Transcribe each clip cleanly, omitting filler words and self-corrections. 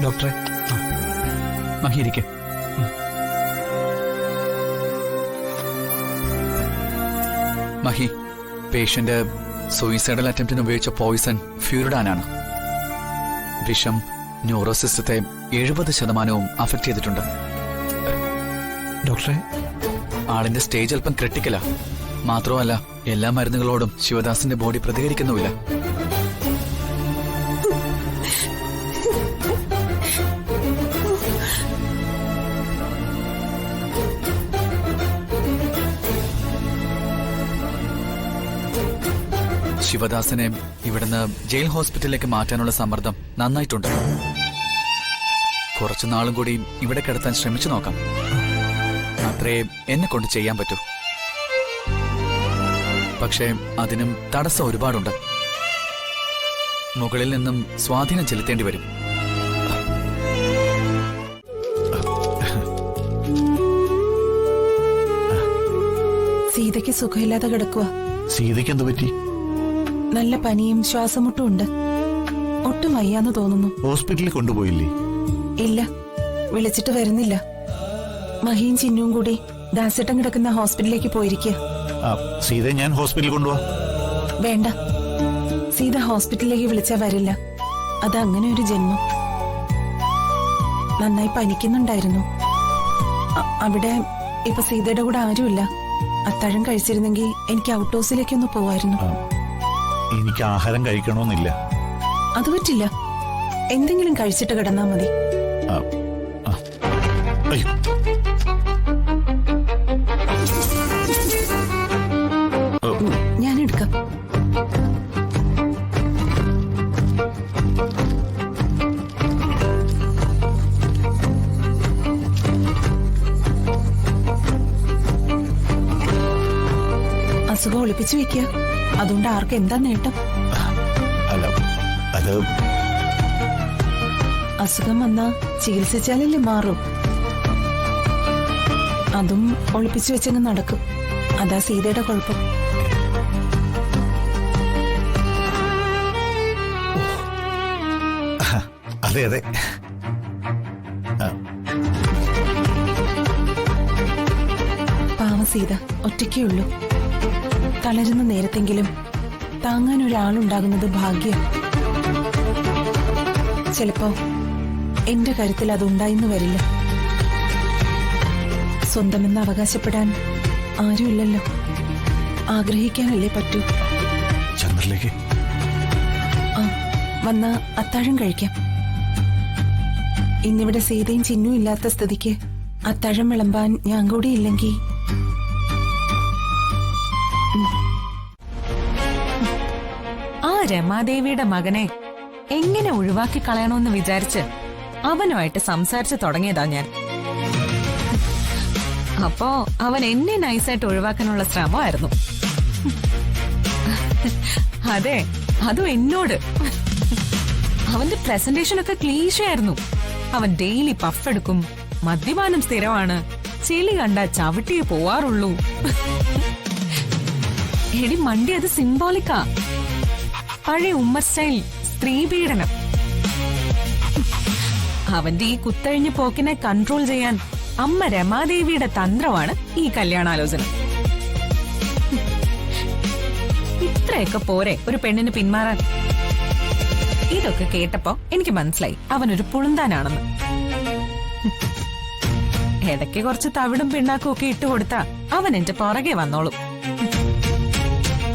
ഡോക്ടറെ. മഹിയിരിക്കെ. Mahi, patient suicidal അറ്റംപ്റ്റിന് ഉപയോഗിച്ച Poisson ഫ്യൂരിഡാനാണ്. വിഷം ന്യൂറോ സിസ്റ്റത്തെ 70% അഫക്ട് ചെയ്തിട്ടുണ്ട്. ഡോക്ടറെ, ആളിന്റെ സ്റ്റേജ് അല്പം ക്രിട്ടിക്കലാ. മാത്രമല്ല, എല്ലാ മരുന്നുകളോടും ശിവദാസിന്റെ ബോഡി പ്രതികരിക്കുന്നുമില്ല. ശിവദാസിനെ ഇവിടുന്ന് ജയിൽ ഹോസ്പിറ്റലിലേക്ക് മാറ്റാനുള്ള സമ്മർദ്ദം നന്നായിട്ടുണ്ട്. കുറച്ചുനാളും കൂടി ഇവിടെ കിടത്താൻ ശ്രമിച്ചു നോക്കാം. അത്രേ എന്നെ കൊണ്ട് ചെയ്യാൻ പറ്റൂ. പക്ഷേ അതിനും തടസ്സം ഒരുപാടുണ്ട്. മുകളിൽ നിന്നും സ്വാധീനം ചെലുത്തേണ്ടി വരും. സീതയ്ക്ക് സുഖമില്ലാതെ കിടക്കുക. സീതയ്ക്ക് എന്ത് പറ്റി? നല്ല പനിയും ശ്വാസമുട്ടും ഉണ്ട്. ഒട്ടും വയ്യാന്ന് തോന്നുന്നു. ഹോസ്പിറ്റലിൽ കൊണ്ടുപോയില്ലേ? ഇല്ല, വിളിച്ചിട്ട് വരുന്നില്ല. മഹിയും ചിന്നുവും കൂടി ദാസേട്ടൻ കിടക്കുന്ന ഹോസ്പിറ്റലിലേക്ക് പോയിരിക്കുക. സീതയെ ഞാൻ ഹോസ്പിറ്റലിൽ കൊണ്ടുപോവാ. വേണ്ട, സീത ഹോസ്പിറ്റലിലേക്ക് വിളിച്ചാ വരില്ല. അതങ്ങനെ ഒരു ജന്മം. നന്നായി പനിക്കുന്നുണ്ടായിരുന്നു. അവിടെ ഇപ്പൊ സീതയുടെ കൂടെ ആരുമില്ല. അത്താഴം കഴിച്ചിരുന്നെങ്കിൽ എനിക്ക് ഔട്ട് ഹൗസിലേക്കൊന്ന് പോവായിരുന്നു. എനിക്ക് ആഹാരം കഴിക്കണമെന്നില്ല. അത് പറ്റില്ല. എന്തെങ്കിലും കഴിച്ചിട്ട് കിടന്നാ മതി. ഞാൻ എടുക്കാം. അസുഖം ഒളിപ്പിച്ചു വെക്കുക. അതുകൊണ്ട് ആർക്ക് എന്താ നേട്ടം? അല്ല, അത് അസുഖം വന്നാ ചികിത്സിച്ചാലല്ലേ മാറും. അതും ഒളിപ്പിച്ചു വെച്ചങ്ങ് നടക്കും. അതാ സീതയുടെ കുഴപ്പം. അതെ അതെ. പാവ സീത ഒറ്റയ്ക്കേ ഉള്ളൂ. തളരുന്ന നേരത്തെങ്കിലും താങ്ങാൻ ഒരാളുണ്ടാകുന്നത് ഭാഗ്യം. ചിലപ്പോ എന്റെ കരുത്തിൽ അതുണ്ടായിന്ന് വരില്ല. സ്വന്തമെന്ന് അവകാശപ്പെടാൻ ആരുമില്ലല്ലോ. ആഗ്രഹിക്കാനല്ലേ പറ്റൂ. ചന്ദ്രലേക്ക് വന്ന അത്താഴം കഴിക്കാം. ഇന്നിവിടെ സീതയും ചിന്നും ഇല്ലാത്ത സ്ഥിതിക്ക് അത്താഴം വിളമ്പാൻ ഞാൻ കൂടി ഇല്ലെങ്കിൽ ആ രമാദേവിയുടെ മകനെ എങ്ങനെ ഒഴിവാക്കി കളയണമെന്ന് വിചാരിച്ച് അവനുമായിട്ട് സംസാരിച്ചു തുടങ്ങിയതാ ഞാൻ. അപ്പോ അവൻ എന്നെ നൈസായിട്ട് ഒഴിവാക്കാനുള്ള ശ്രമമായിരുന്നു. അതെ, അതും എന്നോട്. അവന്റെ പ്രസന്റേഷൻ ഒക്കെ ക്ലീശയായിരുന്നു. അവൻ ഡെയിലി പഫ് എടുക്കും, മദ്യപാനം സ്ഥിരമാണ്, ചെളി കണ്ട ചവിട്ടിയെ പോവാറുള്ളൂ. എടി മണ്ടി, അത് സിംബോളിക്കാ. പഴയ ഉമ്മ സ്റ്റൈൽ സ്ത്രീ പീഡനം. അവന്റെ ഈ കുത്തഴിഞ്ഞ പോക്കിനെ കൺട്രോൾ ചെയ്യാൻ അമ്മ രമാദേവിയുടെ തന്ത്രമാണ് ഈ കല്യാണാലോചന. ഇത്രയൊക്കെ പോരെ ഒരു പെണ്ണിന് പിന്മാറാൻ? ഇതൊക്കെ കേട്ടപ്പോ എനിക്ക് മനസ്സിലായി അവനൊരു പുളുന്താനാണെന്ന്. ഇടയ്ക്ക് കുറച്ച് തവിടും പിണ്ണാക്കും ഒക്കെ ഇട്ടുകൊടുത്താ അവൻ എന്റെ പുറകെ വന്നോളും.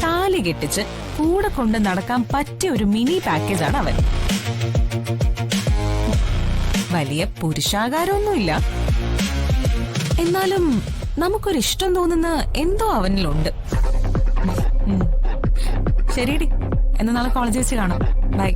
താലി കെട്ടിച്ച് കൂടെ കൊണ്ട് നടക്കാൻ പറ്റിയ ഒരു മിനി പാക്കേജാണ് അവൻ. വലിയ പുരുഷാകാരമൊന്നുമില്ല, എന്നാലും നമുക്കൊരിഷ്ടം തോന്നുന്ന എന്തോ അവനിലുണ്ട്. ശരിയടി, എന്നാ നാളെ കോളേജ് വെച്ച് കാണാം. ബൈ.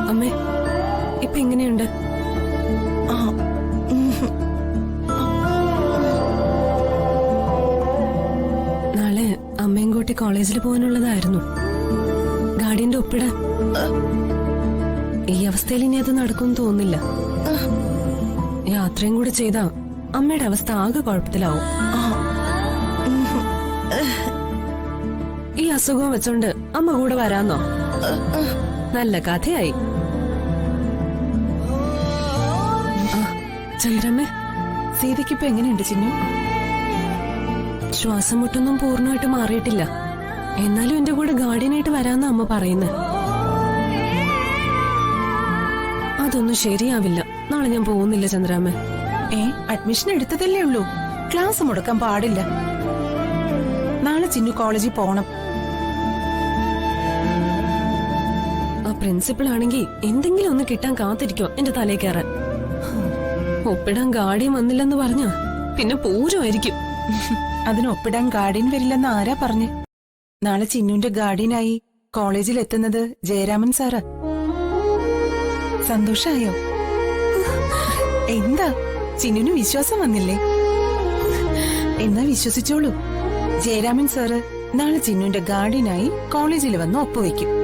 അമ്മേ ഇപ്പൊ എങ്ങനെയുണ്ട്? ആ, ഉം. നാളെ അമ്മയും കൂട്ടി കോളേജിൽ പോകാനുള്ളതായിരുന്നു. ഗാർഡിയന്റെ ഒപ്പിടാൻ. ഈ അവസ്ഥയിൽ ഇനി അത് നടക്കുമെന്ന് തോന്നുന്നില്ല. യാത്രയും കൂടെ ചെയ്താ അമ്മയുടെ അവസ്ഥ ആകെ കുഴപ്പത്തിലാവും. ഈ അസുഖം വെച്ചോണ്ട് അമ്മ കൂടെ വരാന്നോ? നല്ല കഥയായി. ചന്ദ്രമ്മേ, സീതയ്ക്കിപ്പോ എങ്ങനെയുണ്ട് ചിന്നു? ശ്വാസം മുട്ടൊന്നും പൂർണ്ണമായിട്ട് മാറിയിട്ടില്ല. എന്നാലും എന്റെ കൂടെ ഗാർഡിയനായിട്ട് വരാന്ന് അമ്മ പറയുന്നത്. അതൊന്നും ശരിയാവില്ല. നാളെ ഞാൻ പോകുന്നില്ല ചന്ദ്രാമ്മ. അഡ്മിഷൻ എടുത്തതല്ലേ ഉള്ളൂ, ക്ലാസ് മുടക്കാൻ പാടില്ല. നാളെ ചിന്നു കോളേജിൽ പോണം. ആ പ്രിൻസിപ്പൾ ആണെങ്കിൽ എന്തെങ്കിലും ഒന്ന് കിട്ടാൻ കാത്തിരിക്കോ എന്റെ തലേ കയറാൻ. ഒപ്പിടാൻ ഗാർഡിയൻ വന്നില്ലെന്ന് പറഞ്ഞ പിന്നെ പൂരമായിരിക്കും. അതിന് ഒപ്പിടാൻ ഗാർഡിയൻ വരില്ലെന്ന് ആരാ പറഞ്ഞ്? നാളെ ചിന്നുവിന്റെ ഗാർഡിയനായി കോളേജിൽ എത്തുന്നത് ജയരാമൻ സാറാ. സന്തോഷായോ? എന്താ ചിന്നുവിന് വിശ്വാസം വന്നില്ലേ? എന്നാ വിശ്വസിച്ചോളൂ, ജയരാമൻ സാറ് നാളെ ചിന്നുവിന്റെ ഗാർഡിയനായി കോളേജിൽ വന്ന് ഒപ്പുവെക്കും.